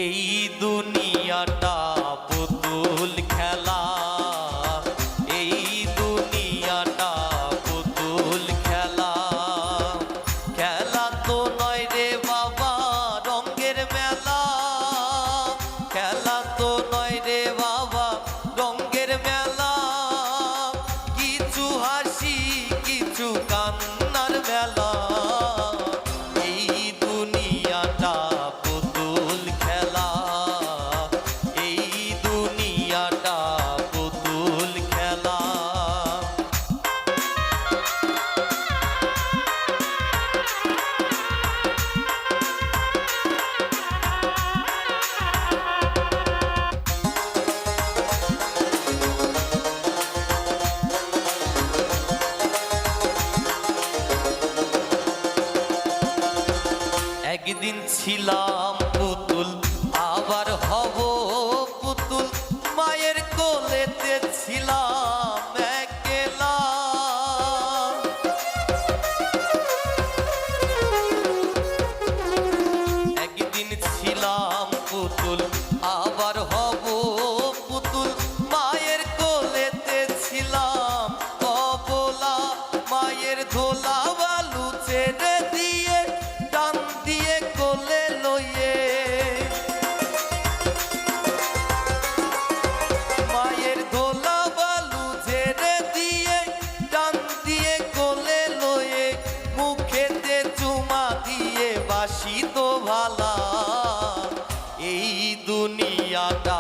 এই দুনিয়াটা পুতুল খেলা, এই দুনিয়াটা পুতুল খেলা। খেলা তো নয় রে বাবা রঙের মেলা, খেলা তো নয় রে বাবা রঙের মেলা। কিছু হাসি কিছু কান্নার মেলা, এই দুনিয়াটা পুতুল খেলা, এই দুনিয়াটা পুতুল খেলা। একদিন ছিলাম পুতুল আবার হব পুতুল, মায়ের কোলেতে ছিলাম একলা। একদিন ছিলাম পুতুল আবার হব পুতুল, মায়ের কোলেতে ছিলাম অবলা। মায়ের ধোলা বালু ছেড়ে দিয়ে টান দিয়ে কোলে লইয়ে, মায়ের ধোলা বালু ছেড়ে দিয়ে টান দিয়ে কোলে লয়ে, মুখেতে চুমা দিয়ে বাসি তো ভালা। এই দুনিয়াটা